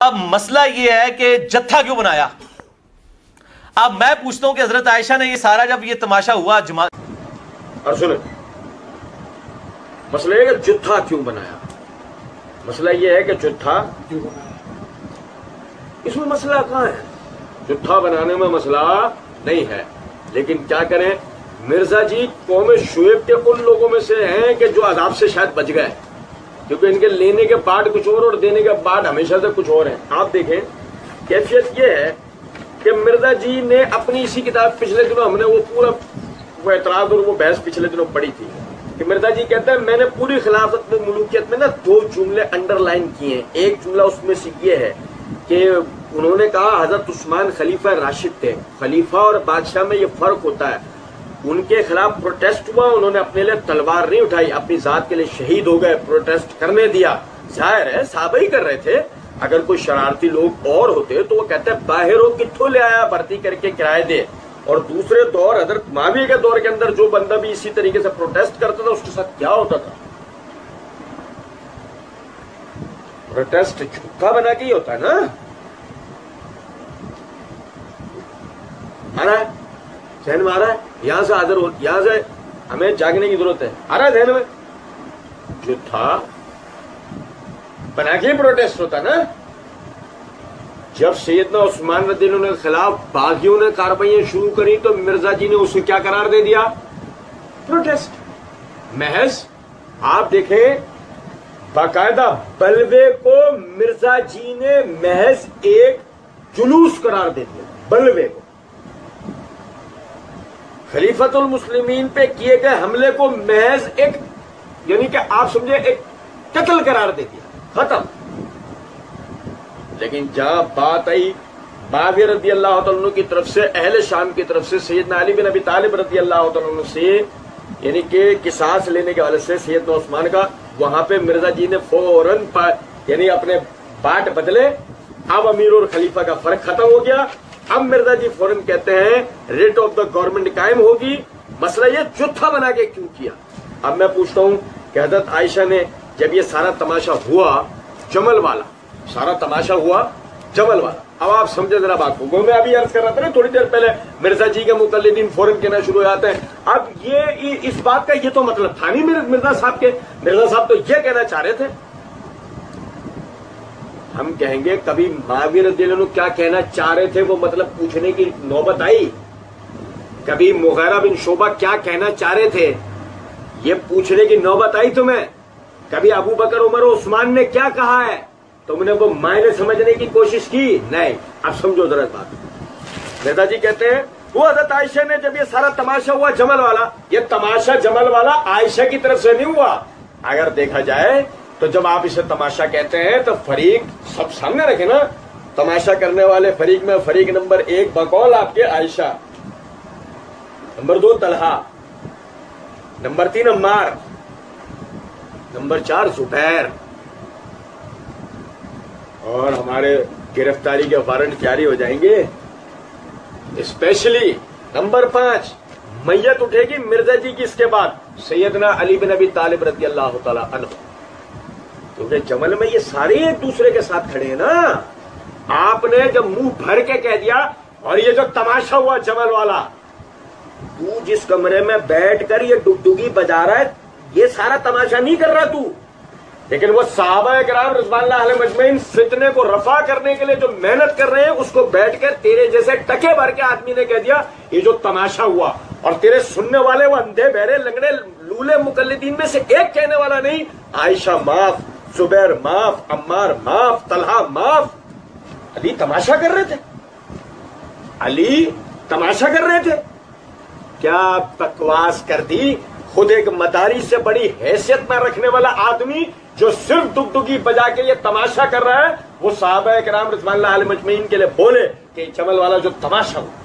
अब मसला यह है कि जत्था क्यों बनाया। अब मैं पूछता हूं कि हजरत आयशा ने ये सारा जब ये तमाशा हुआ जमा और सुने, मसला है कि जत्था क्यों बनाया। मसला यह है कि जत्था क्यों बनाया, इसमें मसला कहां है। जत्था बनाने में मसला नहीं है, लेकिन क्या करें, मिर्जा जी कौम शुएब के उन लोगों में से हैं कि जो अजाब से शायद बच गए, क्योंकि इनके लेने के बाद कुछ और देने के बाद हमेशा से कुछ और है। आप देखें, कैफियत यह है कि मिर्जा जी ने अपनी इसी किताब, पिछले दिनों हमने वो पूरा वो एतराज और वो बहस पिछले दिनों पढ़ी थी कि मिर्जा जी कहते हैं मैंने पूरी खिलाफत में मुलूकियत में ना 2 जुमले अंडरलाइन किए हैं। एक जुमला उसमें से ये है कि उन्होंने कहा हजरत उस्मान खलीफा राशिद थे। खलीफा और बादशाह में ये फर्क होता है। उनके खिलाफ प्रोटेस्ट हुआ, उन्होंने अपने लिए तलवार नहीं उठाई, अपनी जात के लिए शहीद हो गए, प्रोटेस्ट करने दिया। जाहिर है साहबा ही कर रहे थे। अगर कोई शरारती लोग और होते तो वो कहते हैं बाहर हो कित्थों ले आया भर्ती करके किराए दे। और दूसरे दौर हजरत माविया के दौर के अंदर जो बंदा भी इसी तरीके से प्रोटेस्ट करता था उसके साथ क्या होता था, प्रोटेस्ट झूठा बना के ही होता है ना। आ रहा है जहन में, आ रहा है, यहां से हाजिर हो, यहां से हमें जागने की जरूरत है। आ रहा है जहन में, झूठा बना के ही प्रोटेस्ट होता ना। जब सैयदना उस्मान रज़ियल्लाहु अन्हु के खिलाफ बागियों ने कार्रवाइयां शुरू करी तो मिर्जा जी ने उसे क्या करार दे दिया, प्रोटेस्ट महज। आप देखें बाकायदा बलवे को मिर्जा जी ने महज एक जुलूस करार दे दिया। बलवे को खलीफतुल मुस्लिमीन पे किए गए हमले को महज एक, यानी कि आप समझे एक कत्ल करार दे दिया, खत्म। लेकिन जहां बात आई माविया रज़ियल्लाहु अन्हु की तरफ से, अहले शाम की तरफ से सैयदना अली बिन अबी तालिब रज़ियल्लाहु अन्हु से, यानी कि किसास लेने के वाले से सैयदना उस्मान का, वहां पे मिर्जा जी ने फौरन यानी अपने बाट बदले। अब अमीर और खलीफा का फर्क खत्म हो गया। अब मिर्जा जी फौरन कहते हैं रेट ऑफ द गवर्नमेंट कायम होगी। मसला ये जुत्था बना के क्यों किया। अब मैं पूछता हूं कि हजरत आयशा ने जब ये सारा तमाशा हुआ, जमल वाला सारा तमाशा हुआ, जमल वाला, अब आप समझे जरा बात को। मैं अभी अर्ज कर रहा था ना थोड़ी देर पहले, मिर्जा जी के मुकल्लिदीन फौरन कहना शुरू हो जाते हैं। अब ये इस बात का ये तो मतलब था नहीं मिर्जा साहब के। मिर्जा साहब तो ये कहना चाह रहे थे। हम कहेंगे कभी माविया रज़ियल्लाहु अन्हु क्या कहना चाह रहे थे वो मतलब पूछने की नौबत आई। कभी मुगीरा बिन शोबा क्या कहना चाह रहे थे ये पूछने की नौबत आई तुम्हें। कभी अबू बकर उमर उस्मान ने क्या कहा है तुमने वो मायने समझने की कोशिश की नहीं। अब समझो जरा बात। नेताजी कहते हैं वो हजरत आयशा ने जब ये सारा तमाशा हुआ जमल वाला, ये तमाशा जमल वाला आयशा की तरफ से नहीं हुआ। अगर देखा जाए तो जब आप इसे तमाशा कहते हैं तो फरीक सब सामने रखे ना। तमाशा करने वाले फरीक में फरीक नंबर 1 बकौल आपके Ayesha, number 2 Talha, number 3 Ammar, number 4 Zubair, और हमारे गिरफ्तारी के वारंट जारी हो जाएंगे। स्पेशली नंबर 5 मैयत उठेगी मिर्जा जी की, इसके बाद सैयदना अली बिन अबी तालिब रज़ियल्लाहु तआला अन्हु। क्योंकि जमल में ये सारे एक दूसरे के साथ खड़े हैं ना। आपने जब मुंह भर के कह दिया, और ये जो तमाशा हुआ जमल वाला, तू जिस कमरे में बैठकर ये डुगडुगी बजा रहा है ये सारा तमाशा नहीं कर रहा तू, लेकिन वो सहाबा किराम रिज़वानुल्लाह अलैहिम अजमईन फितने को रफा करने के लिए जो मेहनत कर रहे हैं उसको बैठकर तेरे जैसे टके भर के आदमी ने कह दिया ये जो तमाशा हुआ। और तेरे सुनने वाले वो अंधे बहरे लंगड़े लूले मुकल्लिदीन में से एक कहने वाला नहीं, आयशा माफ, जुबैर माफ, अम्मार माफ, तलहा माफ। अली तमाशा कर रहे थे, अली तमाशा कर रहे थे। क्या बकवास कर दी। खुद एक मदारी से बड़ी हैसियत में रखने वाला आदमी जो सिर्फ दुगदुगी बजा के ये तमाशा कर रहा है, वो सहाबा किराम रिज़वानुल्लाह अलैहिम अजमईन के लिए बोले कि जमल वाला जो तमाशा हुआ